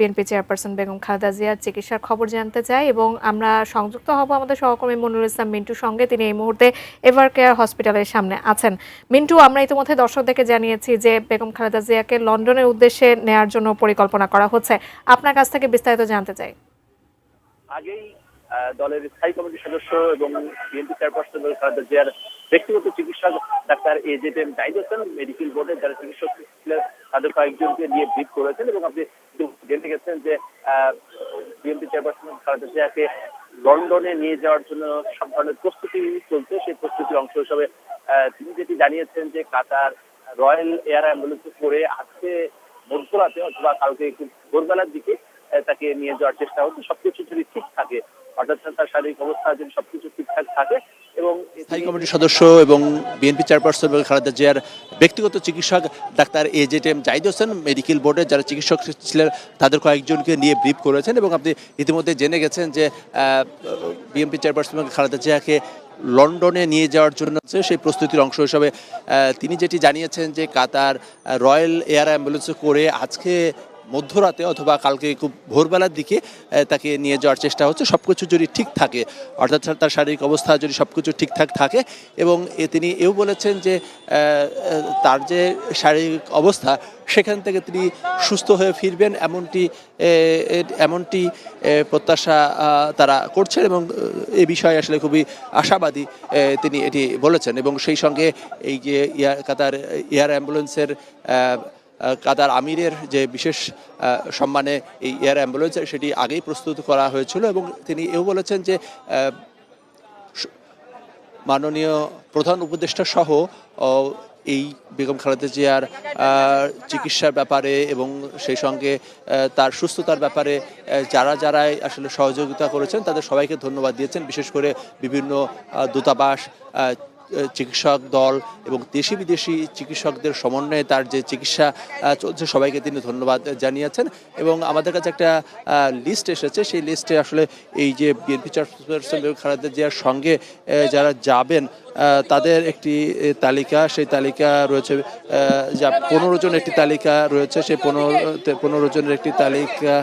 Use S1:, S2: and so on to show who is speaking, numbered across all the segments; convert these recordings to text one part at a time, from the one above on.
S1: BNP chairperson Begum Khaleda জিয়ার চিকিৎসার খবর জানতে চাই এবং আমরা সংযুক্ত হব আমাদের সহকর্মী মনিরুল ইসলাম মিন্টুর সঙ্গে। তিনি এই মুহূর্তে এভার কেয়ার হসপিটালের সামনে আছেন। মিন্টু, আমরা ইতিমধ্যে দর্শকদেরকে জানিয়েছি যে বেগম খালেদা জিয়াকে লন্ডনের উদ্দেশ্যে নেয়ার জন্য পরিকল্পনা করা হচ্ছে। আপনার কাছ থেকে বিস্তারিত জানতে চাই।
S2: আগেই দলের স্থায়ী কমিটির সদস্য এবং বিএনপি চেয়ারপারসন খালেদা জিয়ার ব্যক্তিগত চিকিৎসক doctor A Z Zahid Hossain medical বোর্ডের যারা চিকিৎসক ছিলেন তাদের কয়েকজনকে নিয়ে ব্রিফ করেছেন এবং আপনি জেনে গেছেন যে বিএনপি চেয়ারপারসন খালেদা জিয়াকে লন্ডনে নিয়ে যাওয়ার জন্য সব ধরনের প্রস্তুতি চলছে। সেই প্রস্তুতির অংশ হিসাবে তিনি যেটি জানিয়েছেন যে কাতার রয়্যাল এয়ার অ্যাম্বুলেন্সে করে আজকে মধ্যরাতে অথবা কালকে একটু ভোরবেলার দিকে তাকে নিয়ে যাওয়ার চেষ্টা হচ্ছে। সবকিছু যদি ঠিক থাকে, অর্থাৎ তার শারীরিক অবস্থা যদি সবকিছু ঠিকঠাক থাকে এবং
S3: স্থায়ী কমিটির সদস্য এবং বিএনপি চেয়ারপারসন খালেদা জিয়ার ব্যক্তিগত চিকিৎসক doctor A Z Zahid Hossain medical বোর্ডের যারা চিকিৎসক ছিলেন তাদের কয়েকজনকে নিয়ে ব্রিফ করেছেন এবং আপনি ইতিমধ্যে জেনে গেছেন যে বিএনপি চেয়ারপারসন খালেদা জিয়াকে লন্ডনে নিয়ে যাওয়ার জন্য সেই প্রস্তুতির অংশ হিসাবে তিনি যেটি জানিয়েছেন যে কাতার রয়্যাল এয়ার অ্যাম্বুলেন্সে করে আজকে মধ্যরাতে অথবা কালকে খুব ভোরবেলার দিকে তাকে নিয়ে যাওয়ার চেষ্টা হচ্ছে। সব কিছু যদি ঠিক থাকে, অর্থাৎ তার শারীরিক অবস্থা যদি সব কিছু ঠিকঠাক থাকে এবং তিনি এও বলেছেন যে তার যে শারীরিক অবস্থা সেখান থেকে তিনি সুস্থ হয়ে ফিরবেন এমনটি প্রত্যাশা তারা করছেন এবং এ বিষয়ে আসলে খুবই আশাবাদী তিনি এটি বলেছেন। এবং সেই সঙ্গে এই যে কাতার এয়ার অ্যাম্বুলেন্সের কাতার আমিরের যে বিশেষ সম্মানে এই এয়ার অ্যাম্বুলেন্সের সেটি আগেই প্রস্তুত করা হয়েছিল এবং তিনি এও বলেছেন যে মাননীয় প্রধান উপদেষ্টা সহ এই বেগম খালেদা জিয়ার চিকিৎসার ব্যাপারে এবং সেই সঙ্গে তার সুস্থতার ব্যাপারে যারাই আসলে সহযোগিতা করেছেন তাদের সবাইকে ধন্যবাদ দিয়েছেন। বিশেষ করে বিভিন্ন দূতাবাস, চিকিৎসক দল এবং দেশি বিদেশি চিকিৎসকদের সমন্বয়ে তার যে চিকিৎসা চলছে সবাইকে তিনি ধন্যবাদ জানিয়েছেন। এবং আমাদের কাছে একটা লিস্ট এসেছে, সেই লিস্টে আসলে এই যে বিএনপি চেয়ারপারসন খালেদা জিয়ার সঙ্গে যারা যাবেন তাদের একটি তালিকা, সেই তালিকা রয়েছে যা 15 জন একটি তালিকা রয়েছে। সেই 15 জনের একটি তালিকা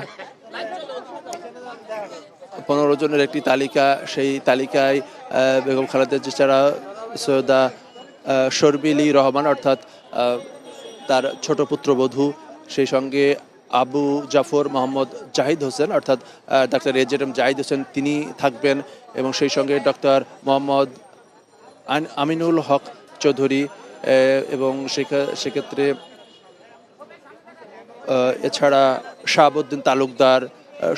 S3: 15 জনের একটি তালিকা, সেই তালিকায় বেগম খালেদা জিয়া ছাড়া সৈয়দা শর্বিলি রহমান অর্থাৎ তার ছোট পুত্রবধূ, সেই সঙ্গে আবু জাফর মোহাম্মদ জাহিদ হোসেন অর্থাৎ ডাক্তার এজেড জাহিদ হোসেন তিনি থাকবেন এবং সেই সঙ্গে ডক্টর মোহাম্মদ আমিনুল হক চৌধুরী এবং সেক্ষেত্রে এছাড়া শাহাবুদ্দিন তালুকদার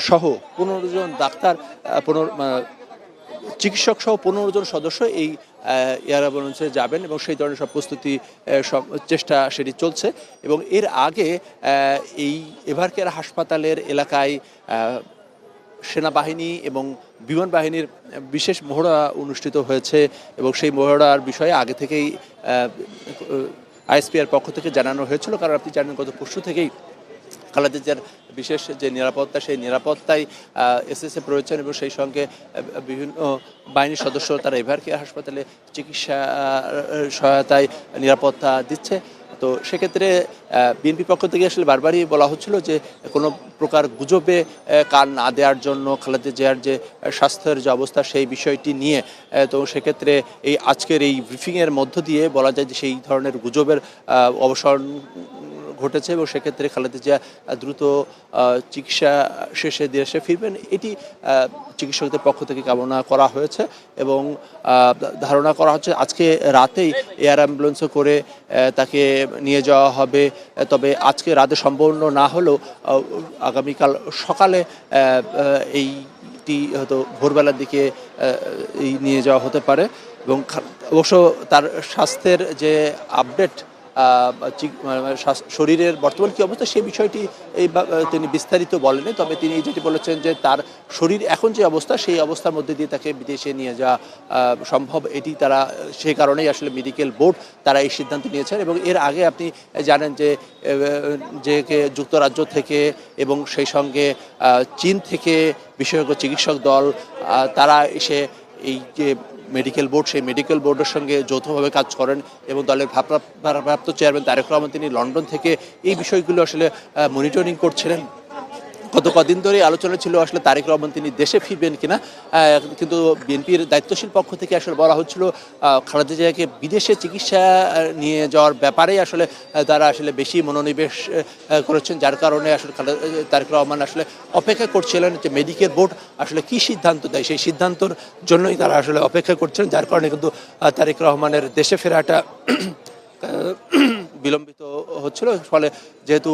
S3: সহ 15 জন ডাক্তার চিকিৎসক সহ 15 জন সদস্য এই এয়ার অ্যাম্বুলেন্সে যাবেন এবং সেই ধরনের সব প্রস্তুতি চেষ্টা সেটি চলছে। এবং এর আগে এই এভার কেয়ার হাসপাতালের এলাকায় সেনাবাহিনী এবং বিমান বাহিনীর বিশেষ মহড়া অনুষ্ঠিত হয়েছে এবং সেই মহড়ার বিষয়ে আগে থেকেই আইএসপিআর পক্ষ থেকে জানানো হয়েছিল। কারণ আপনি জানেন গত পরশু থেকেই খালেদা জিয়ার বিশেষ যে নিরাপত্তা, সেই নিরাপত্তায় এসএসএফ রয়েছেন এবং সেই সঙ্গে বিভিন্ন বাহিনীর সদস্য তারা এভার কেয়ার হাসপাতালে চিকিৎসা সহায়তায় নিরাপত্তা দিচ্ছে। তো সেক্ষেত্রে বিএনপি পক্ষ থেকে আসলে বারবারই বলা হচ্ছিল যে কোনো প্রকার গুজবে কান না দেওয়ার জন্য খালেদা জিয়ার যে স্বাস্থ্যের যে অবস্থা সেই বিষয়টি নিয়ে। তো সেক্ষেত্রে এই আজকের এই ব্রিফিংয়ের মধ্য দিয়ে বলা যায় যে সেই ধরনের গুজবের অবসান ঘটেছে এবং সেক্ষেত্রে খালেদা জিয়া দ্রুত চিকিৎসা শেষে দেশে ফিরবেন এটি চিকিৎসকদের পক্ষ থেকে কামনা করা হয়েছে এবং ধারণা করা হচ্ছে আজকে রাতেই এয়ার অ্যাম্বুলেন্সে করে তাকে নিয়ে যাওয়া হবে। তবে আজকে রাতে সম্পূর্ণ না হলেও আগামীকাল সকালে এইটি হয়তো ভোরবেলার দিকে নিয়ে যাওয়া হতে পারে। এবং অবশ্য তার স্বাস্থ্যের যে আপডেট, শরীরের বর্তমান কী অবস্থা সেই বিষয়টি তিনি বিস্তারিত বলেনি। তবে তিনি যেটি বলেছেন যে তার শরীর এখন যে অবস্থা সেই অবস্থার মধ্যে দিয়ে তাকে বিদেশে নিয়ে যাওয়া সম্ভব, এটি তারা সেই কারণেই আসলে মেডিকেল বোর্ড তারা এই সিদ্ধান্ত নিয়েছেন। এবং এর আগে আপনি জানেন যে যুক্তরাজ্য থেকে এবং সেই সঙ্গে চীন থেকে বিশেষজ্ঞ চিকিৎসক দল তারা এসে এই যে মেডিকেল বোর্ড, সেই মেডিকেল বোর্ডের সঙ্গে যৌথভাবে কাজ করেন এবং দলের ভারপ্রাপ্ত চেয়ারম্যান তারেক রহমান তিনি লন্ডন থেকে এই বিষয়গুলো আসলে মনিটরিং করছিলেন। গত কদিন ধরে আলোচনা ছিল আসলে তারেক রহমান তিনি দেশে ফিরবেন কিনা, কিন্তু বিএনপির দায়িত্বশীল পক্ষ থেকে আসলে বলা হচ্ছিল খালেদা জিয়াকে বিদেশে চিকিৎসা নিয়ে যাওয়ার ব্যাপারেই আসলে তারা আসলে বেশি মনোনিবেশ করেছেন, যার কারণে আসলে তারেক রহমান আসলে অপেক্ষা করছিলেন যে মেডিকেল বোর্ড আসলে কি সিদ্ধান্ত দেয়, সেই সিদ্ধান্তর জন্যই তারা আসলে অপেক্ষা করছিলেন, যার কারণে কিন্তু তারেক রহমানের দেশে ফেরাটা বিলম্বিত হচ্ছিল। ফলে যেহেতু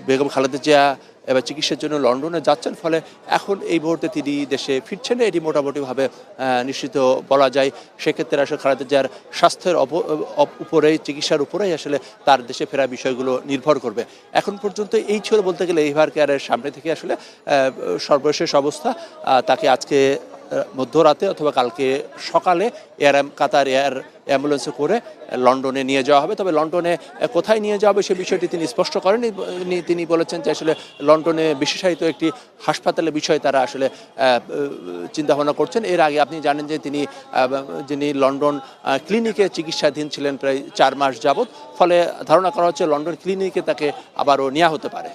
S3: বেগম খালেদা জিয়া এবার চিকিৎসার জন্য লন্ডনে যাচ্ছেন, ফলে এখন এই মুহূর্তে তিনি দেশে ফিরছেন, এটি মোটামুটিভাবে নিশ্চিত বলা যায়। সেক্ষেত্রে আসলে খালেদা জিয়ার স্বাস্থ্যের উপরেই, চিকিৎসার উপরেই আসলে তার দেশে ফেরা বিষয়গুলো নির্ভর করবে। এখন পর্যন্ত এই ছিল বলতে গেলে এভার কেয়ারের সামনে থেকে আসলে সর্বশেষ অবস্থা। তাকে আজকে মধ্যরাতে অথবা কালকে সকালে কাতার এয়ার অ্যাম্বুলেন্সে করে লন্ডনে নিয়ে যাওয়া হবে। তবে লন্ডনে কোথায় নিয়ে যাওয়া হবে সে বিষয়টি তিনি স্পষ্ট করেননি। তিনি বলেছেন যে আসলে লন্ডনে বিশেষায়িত একটি হাসপাতালের বিষয়ে তারা আসলে চিন্তাভাবনা করছেন। এর আগে আপনি জানেন যে যিনি লন্ডন ক্লিনিকে চিকিৎসাধীন ছিলেন প্রায় 4 মাস যাবৎ, ফলে ধারণা করা হচ্ছে লন্ডন ক্লিনিকে তাকে আবারও নেওয়া হতে পারে।